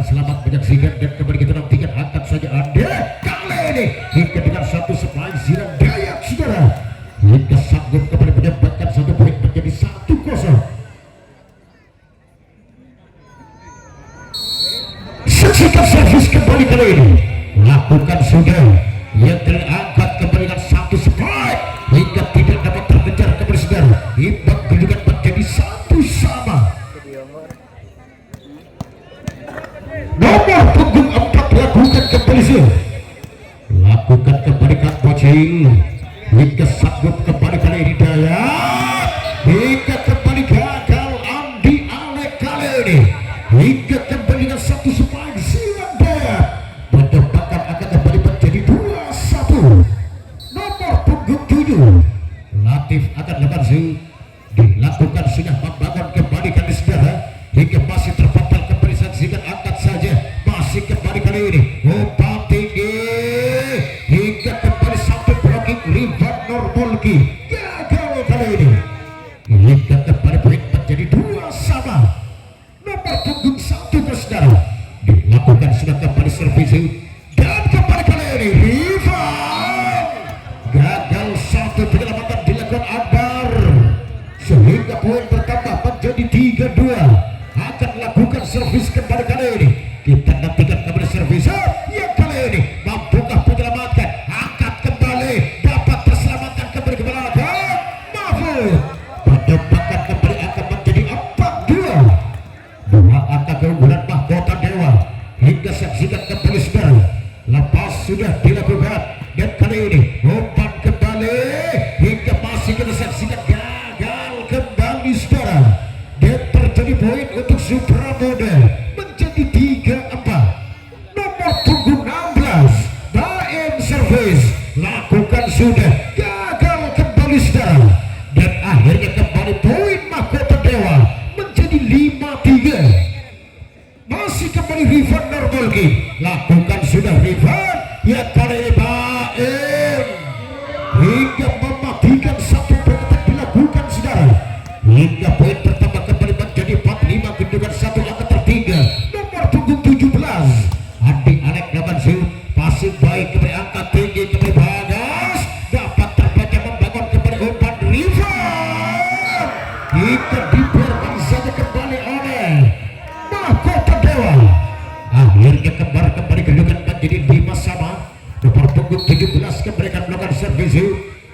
selamat menyaksikan dan kembali kita nantikan angkat saja Anda kali ini hingga dengan satu supply Ziran Dayak saudara hingga sanggup kembali menyebabkan satu poin menjadi 1-0. Saksikan servis kembali kali ini lakukan sudah yang terangkat kembali dengan satu supply hingga tidak dapat terkejar kembali saudara imbang kedudukan menjadi 1-1. Nomor punggung 4 lakukan kembali sih lakukan kembali Kang Bocil hingga sanggup kembali kali ini Dayak hingga kembali gagal Andi Alek kali ini hingga kembali dengan satu supply Ziran Dayak mendapatkan akan kembali menjadi 2-1. Nomor punggung 7 Latif akan lebar sih dilakukan sudah membangun kembali kali saudara hingga masih terpapar kembali saksikan angkat saja masih kembali kali ini umpan tinggi hingga kembali sampai blocking Rivan Normalki gagal kali ini hingga kembali poin menjadi 2-2. Nomor punggung 1 saudara dilakukan sudah kembali servisi dan kembali kali ini Rivan gagal satu penyelamatan dilakukan Akbar sehingga poin bertambah menjadi 3-2. Akan lakukan servis kembali kali ini kita nantikan kembali servis yang kali ini mampukah menyelamatkan angkat kembali dapat terselamatkan kembali ke belakang Mahfud mendapatkan kembali akan menjadi 4-2. Dua angka keunggulan mahkota dewa hingga saksikan kembali saudara lepas sudah dilakukan dan kali ini umpan kembali hingga masih kita saksikan gagal kembali saudara dan terjadi poin untuk Supramoda menjadi 3-4. Nomor punggung 16 Baen Service lakukan sudah gagal kembali saudara dan akhirnya kembali poin mahkota dewa menjadi 5-3. Masih kembali Rivan Normalki lakukan sudah Rivan ya kali ini Baen hingga mematikan satu perketak dilakukan saudara hingga poin pertama kembali menjadi 4-5 kedudukan satu angka tertinggal. Nomor punggung 17 Andi Alek Labansu pasif baik kembali angka tinggi kembali bagas dapat terbaca membangun kembali umpan Rivan hingga dibiarkan saja kembali oleh mahkota dewa akhirnya kembali kedudukan menjadi 5-5. Nomor punggung 17 kembali akan melakukan servis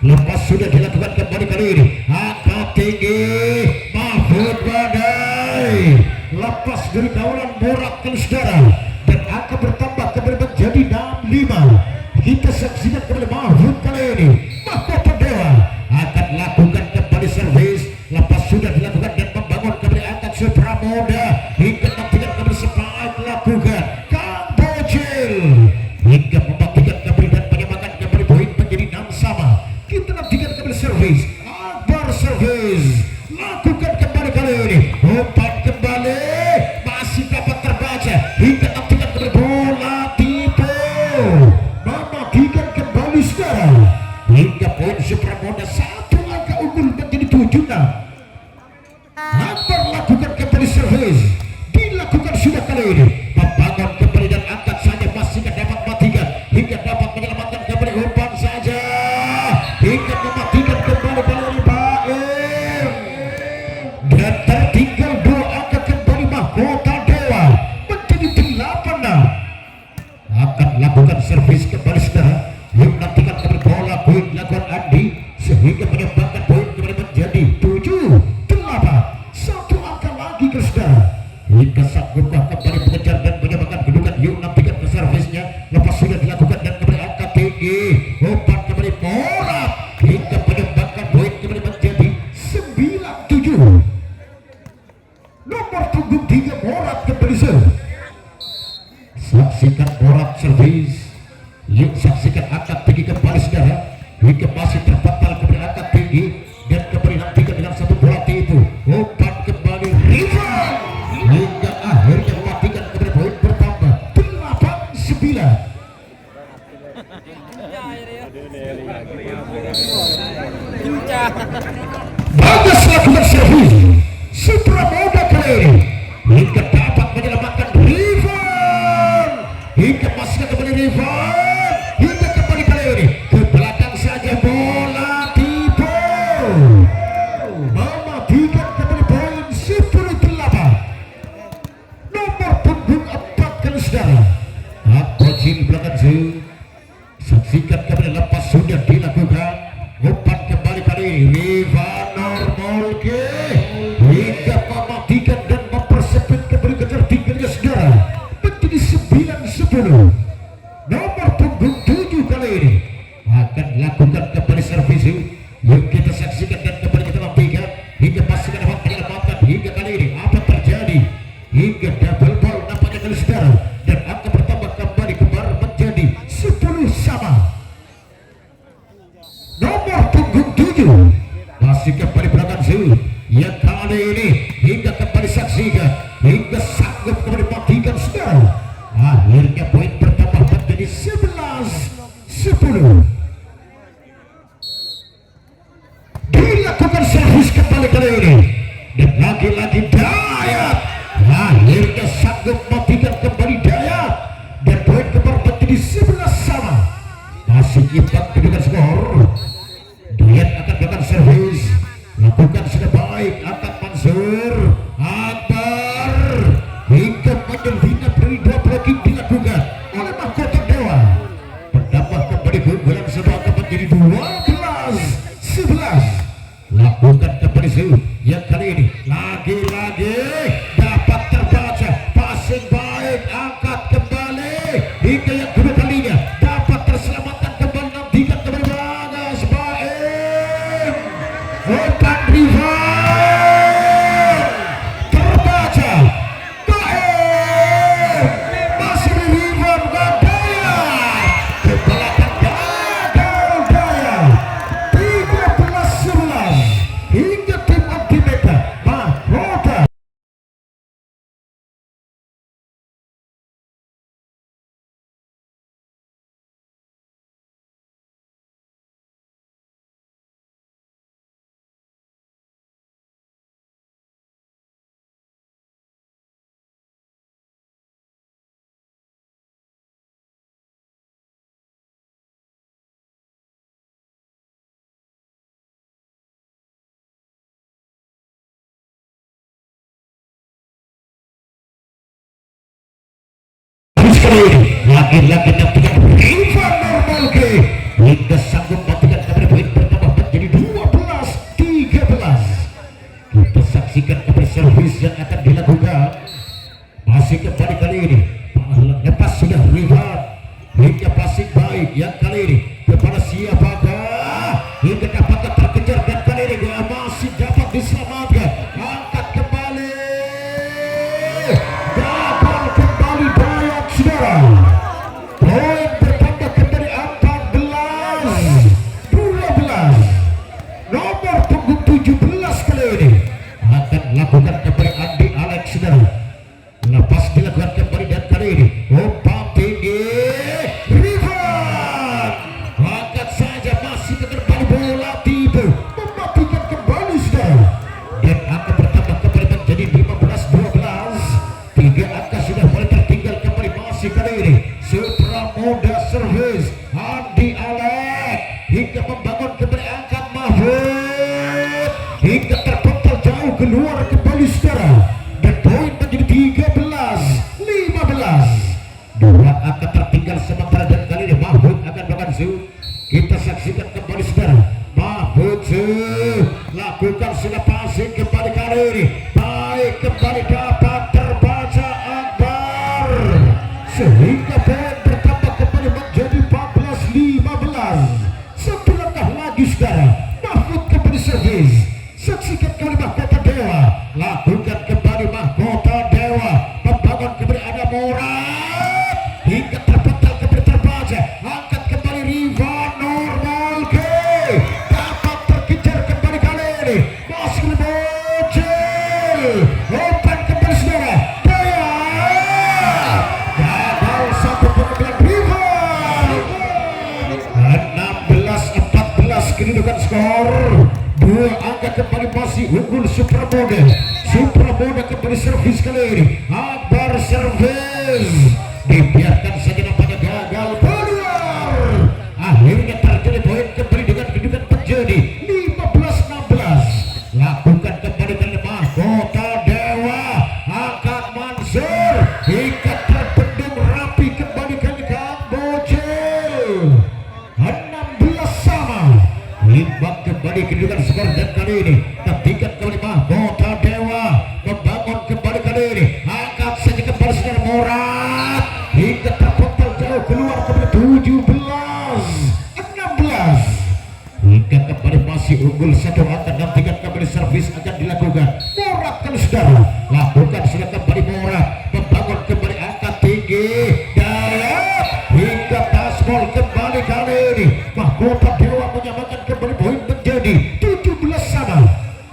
lepas sudah dilakukan kembali kali ini angkat tinggi Mahfud Badai lepas dari kawalan borak ke saudara dan angka bertambah kembali menjadi 6-5. Kita saksikan kembali Mahfud kali ini mahkota dewa akan lakukan kembali servis lepas sudah dilakukan dan membangun kembali angkat Supramoda hingga nantikan kembali sepakat lakukan Kang Bocil hingga mematikan kembali dan menyamakan kembali poin menjadi 6-6. Kita nantikan kembali servis Akbar servis lakukan kembali kali ini umpan kembali masih dapat terbaca hingga nantikan kembali bola tipe mematikan kembali saudara hingga poin Supramoda satu angka unggul menjadi 7-6. Akbar lakukan kembali servis dilakukan sudah kali ini membangun kembali dan angkat saja masih dapat matikan hingga dapat menyelamatkan kembali umpan saja hingga mematikan kembali kali ini Baem dan tertinggal 2 angka kembali mahkota dewa menjadi 8-6. Akan lakukan servis kembali saudara yang nantikan kembali bola poin lakukan Andi sehingga menyebabkan poin kembali menjadi 7-8. Satu angka lagi ke saudara hingga sanggup kembali mengejar dan menyebabkan kedudukan yuk nantikan ke servisnya lepas sudah dilakukan dan kembali angka tinggi umpan kembali bola hingga menyebabkan poin kembali menjadi 9-7. Nomor punggung 3 Morat kembali saksikan Morat servis yuk saksikan angkat tinggi kembali saudara hingga masih terbatal kembali angkat tinggi dan kembali nantikan dengan satu bola tipu umpan kembali Rivan hingga akhirnya mematikan kembali poin Rifan hingga kembali kali ini ke belakang saja bola tipu mematikan kembali poin 10-8 nomor punggung 4 kali saudara. Bocil belakang Zul saksikan kembali lepas sudah dilakukan umpan kembali kali ini Rifan Molke hingga mematikan dan mempersempit kembali ketertinggalannya saudara menjadi 9-10. Nomor punggung 7 kali ini akan lakukan kembali servis yang kita saksikan dan kembali kita nantikan hingga pastikan dapat menyelamatkan hingga kali ini apa terjadi hingga double ball nampaknya kali saudara dan angka bertambah kembali kembali menjadi 10 sama. Nomor punggung 7 masih kembali belakang Zul yang kali ini hingga kembali saksikan hingga sanggup kembali matikan saudara. Akhirnya poin bertambah menjadi 11-10. Dilakukan servis kembali kali ini dan lagi-lagi Dayat akhirnya sanggup matikan kembali Dayat dan poin kembali menjadi 11 sama. Masih imbang kedudukan skor. Dayat akan melakukan servis, lakukan sudah baik, angkat Mansur Akbar hingga menjelvina beri dua blocking dilakukan oleh mahkota Dewa berdampak kembali keunggulan sebuah menjadi 12-11. Lakukan kembali Zul yang kali ini lagi-lagi dapat terbaca passing baik, angkat kembali hingga yang kedua kalinya dapat terselamatkan kembali nantikan kembali bagas baik umpan Rifan terbaca baik masih Rifan Gadaya ke belakang gagal Daya 13-11 hingga tim anti-meta mahkota. Lagi-lagi nantikan Rifan Molke hingga sanggup matikan kembali poin bertambah menjadi 12-13. Kita saksikan kembali servis yang akan dilakukan masih kembali kali ini lepas sudah Rifan hingga passing baik yang kali ini kepada siapakah hingga dapat terkejar dan kali ini masih dapat diselamatkan angkat kembali dapat kembali Dayat saudara. Poin bertambah kembali 14-12. Nomor punggung 17 kali ini akan lakukan kembali Andi Alex saudara. Lepas dilakukan kembali dan kali ini umpan tinggi Rifan angkat saja masih kembali bola tipu mematikan kembali saudara dan angka bertambah kembali menjadi 15-12. 3 angka sudah mulai tertinggal kembali masih kali ini Supramoda servis Andi Alex hingga membangun kembali angkat Mahfud hingga terpental jauh keluar kembali saudara dan poin menjadi 13-15. 2 angka tertinggal sementara dan kali ini Mahfud akan melakukan Zul. Kita saksikan kembali saudara Mahfud Zul lakukan sudah passing kembali kali ini baik kembali dapat terbaca Akbar sehingga poin bertambah kembali menjadi 14-15. Satu langkah lagi saudara Mahfud kembali servis. Saksikan kembali mahkota Dewa lakukan kembali mahkota Dewa membangun kembali ada Murad hingga terpental kembali terbaca angkat kembali Rifan Molke dapat terkejar kembali kali ini masih bocil umpan kembali saudara Daya gagal satu pengambilan Rifan 16-14 kedudukan skor. 2 angka kembali masih unggul Supramoda. Supramoda kembali servis kali ini Akbar servis dibiarkan saja nampaknya gagal ikat terbendung rapi kembali ke Kamboja 16 sama. Imbang kembali kedudukan skor dan kali ini tingkat kelima Kota Dewa membangun kembali kali ini, angkat saja kembali secara Morat hingga terpental jauh keluar kembali 17-16 hingga kembali masih unggul satu angka dan tingkat kembali servis akan dilakukan Morat kan saudara, lakukan sudah kembali Morat membangun kembali angka tinggi dalam hingga tasbol kembali kali ini Mahkota Dewa menyamakan kembali poin menjadi 17 sama.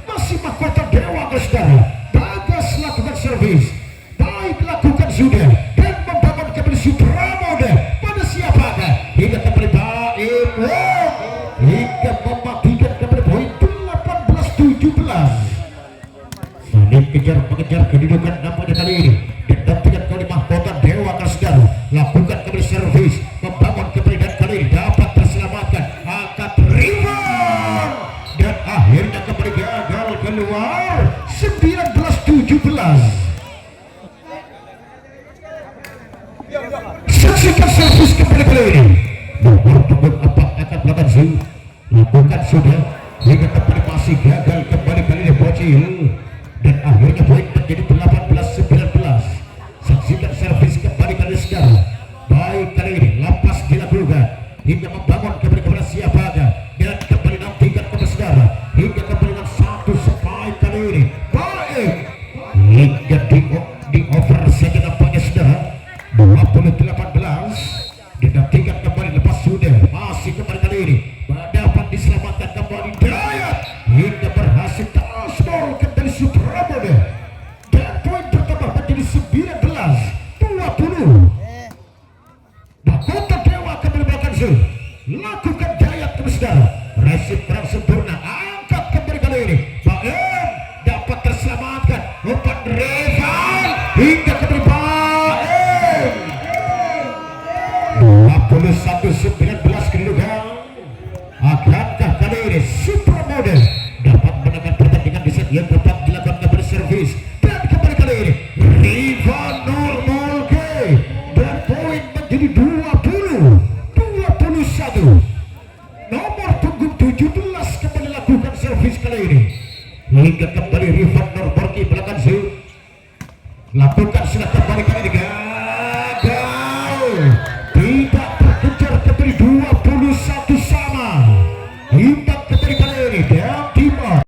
Masih Mahkota Dewa saudara, Bagas lakukan servis baik lakukan sudah dan membangun kembali Supramoda pada siapakah hingga kembali baik hingga mematikan kembali poin 18-17. Saling kejar mengejar kedudukan nampaknya kali ini dan tingkat kali Mahkota Dewa saudara, lakukan kembali servis membangun kembali dan kali ini dapat terselamatkan angkat rebound dan akhirnya kembali gagal keluar 19-17. Saksikan servis kembali kali ini nomor punggung 4 akan melakukan zoom lakukan sudah hingga kembali masih gagal kembali kali ini bocil dan akhirnya poin menjadi 18-19. Saksikan servis kembali kali sekarang baik kali ini lapas dilakukan hingga membangun kembali kepada siapakah dan kembali nantikan kepada saudara hingga kembali dengan satu spike kali ini baik hingga di over saja nampaknya saudara 20-18 dinantikan kembali lepas sudah masih kembali kali ini dapat diselamatkan kembali Dayat hingga berhasil tasbol kembali Supramoda dan poin bertambah menjadi 19-20. Mahkota Dewa kembali melakukan zoom lakukan Dayat ke saudara, resip kurang sempurna angkat kembali kali ini Baem dapat terselamatkan umpan rival hingga kembali Baem 21-19 kedudukan. Akankah kali ini Supramoda dapat menangkan pertandingan di set yang keempat dilakukan kembali servis dan kembali kali ini rival 0-0 dan poin menjadi 20-21. Nomor punggung 17 kembali lakukan servis kali ini hingga kembali rival Norborki melakukan zoom lakukan sudah kembali kali ini gagal tidak terkejar kembali 21 sama imbang kembali kali ini dan Timor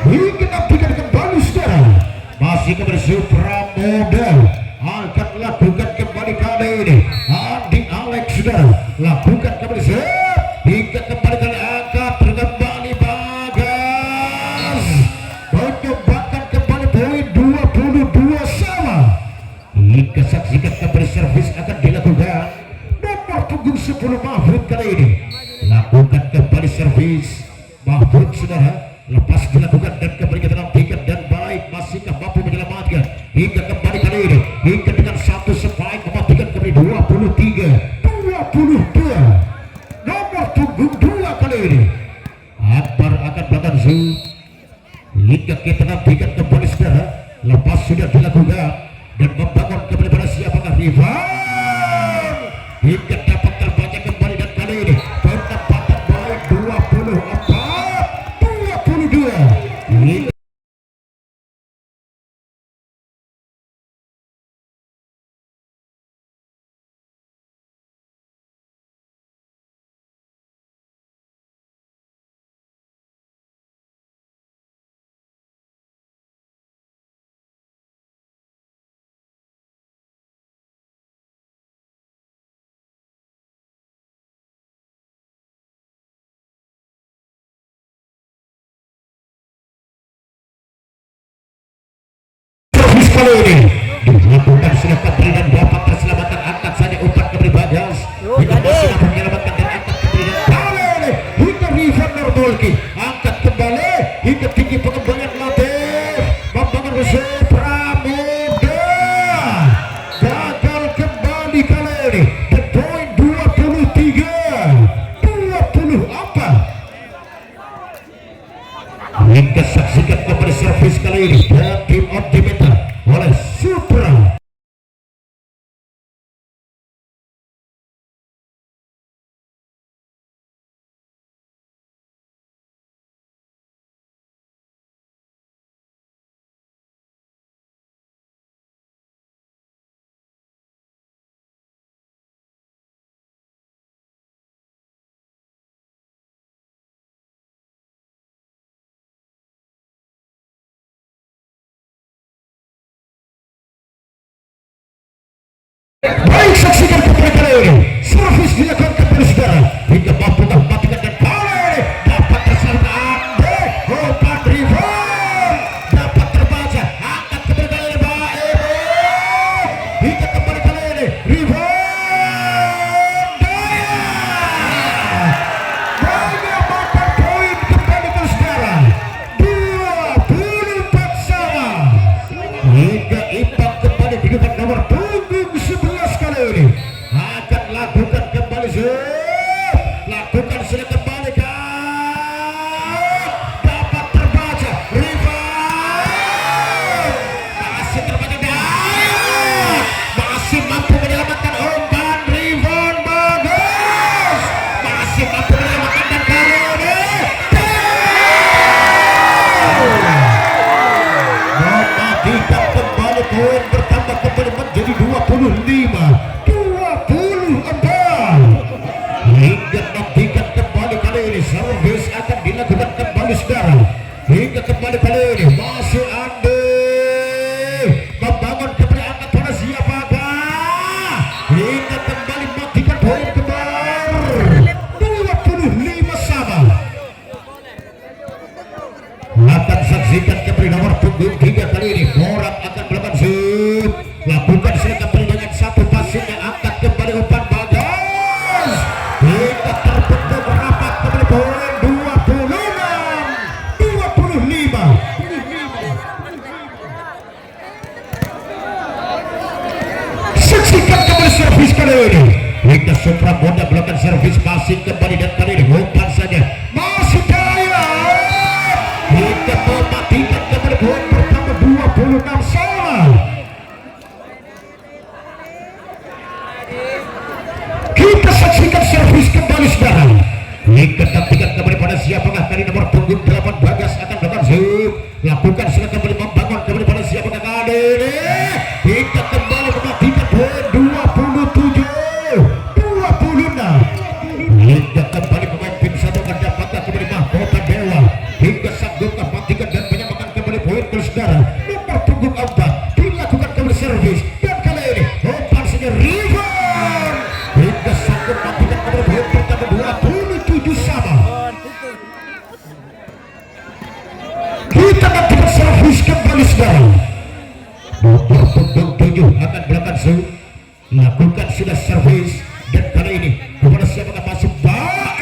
hingga nantikan kembali sekarang masih kembali Supramoda akan lakukan kembali kali ini Andi Alex saudara lakukan kembali hingga kembali kali angkat kembali Bagas menyumbangkan kembali poin 22 sama hingga saksikan kembali servis akan dilakukan nomor punggung 10 Mahfud kali ini lakukan kembali servis Mahfud saudara lepas dilakukan dan kembali kita nantikan dan baik masihkah mampu menyelamatkan hingga kembali kali ini hingga dengan satu spike mematikan kembali 23-22 nomor punggung 2 kali ini Akbar akan melakukan zoom hingga kita nantikan kembali saudara lepas sudah dilakukan dan membangun kembali pada siapakah rival hingga dapat terbaca kembali dan kali ini penempatan baik 24-22 kali ini dilakukan sudah kembali dan dapat terselamatkan, angkat saja umpan kembali Bagas hingga masih dapat menyelamatkan dan angkat kembali dan kali ini hingga Rifan Nurmulki angkat kembali hingga tinggi pengembangan latih membangun Rusya Pramuda gagal kembali kali ini dan poin 23-24. Hingga saksikan kembali servis kali ini dan tim Optimeta oleh Supra. Baik, saksikan kembali kali ini servis dilakukan kembali saudara hingga mampu matikan dan kali ini dapat terselamatkan umpan Rifan dapat terbaca angkat kembali kali ini baik hingga kembali kali ini Rifan menyamakan poin kembali ke saudara 24 sama hingga imbang kembali di depan nomor punggung 11 kali ini akan lakukan kembali lakukan sudah kembali dapat terbaca Rifan masih terbaca dan masih mampu menyelamatkan umpan Rifan Bagus masih mampu menyelamatkan dan kali ini mematikan kembali poin bertambah kembali menjadi 25-24 hingga nantikan kembali kali ini servis akan dilakukan kembali sekarang hingga kembali kali ini masih Andi membangun kembali angkat pada siapakah hingga kembali matikan poin kembali 25 sama. Akan saksikan kembali nomor punggung 3 kali ini orang akan melakukan shoot lakukan sudah kembali dengan satu passing yang angkat kembali umpan Bagas hingga terbentuk rapat kembali poin 26-25. Saksikan kembali servis kali ini hingga Supra Moda melakukan servis passing kembali dan kali ini umpan saja masih daya hingga mematikan kembali poin pertama 26 sama. Kita saksikan servis kembali sekarang hingga nantikan kembali pada siapakah kali nomor punggung 8 Bagas akan melakukan zoom lakukan sudah kembali membangun kembali pada siapakah kali ini hingga kembali mematikan poin 27-26 hingga kembali pemain tim satu mendapatkan kembali mahkota dewa hingga sanggup mematikan dan menyamakan kembali poin ke saudara nomor punggung 4 dilakukan kembali servis dan kali ini umpan saja Rifan hingga sanggup matikan kembali poin pertama 27 sama. Kita nantikan servis kembali sekarang nomor punggung 7 akan melakukan shoot lakukan sudah servis dan kali ini kepada siapakah masuk baik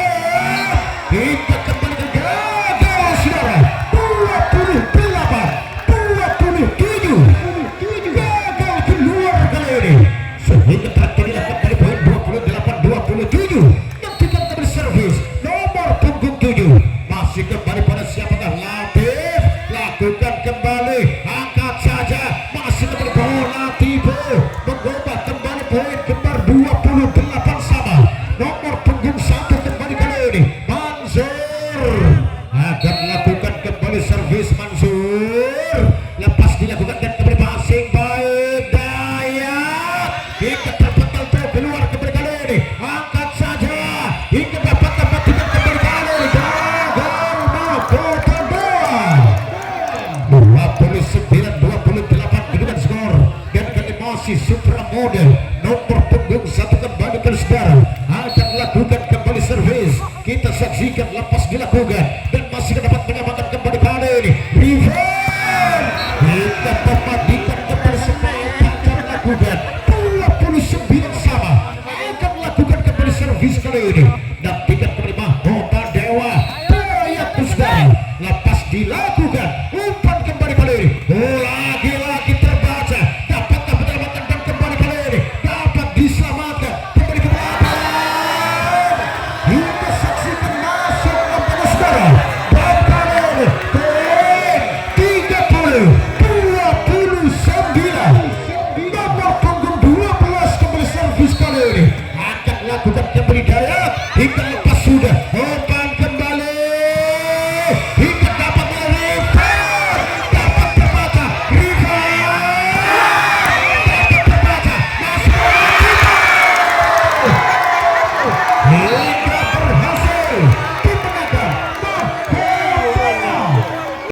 hingga kembali ke gagal saudara 28-27 gagal keluar kali ini sehingga terjadilah kembali poin 28-27. Nantikan kembali servis nomor punggung 7 masih kembali pada siapakah Latif lakukan kembali angkat saja masih kembali bola tipe mengubah kembali poin kembar 28 sama nomor punggung 1 kembali kali ini Mansur akan lakukan kembali servis Mansur lepas dilakukan dan kembali passing baik daya hingga terpental keluar kembali kali ini angkat saja hingga dapat matikan kembali kali ini gagal mahkota doa 29-28 dengan skor dan kali masih Supra Model nomor punggung 1 kembali ke saudara akan lakukan kembali servis kita saksikan lepas dilakukan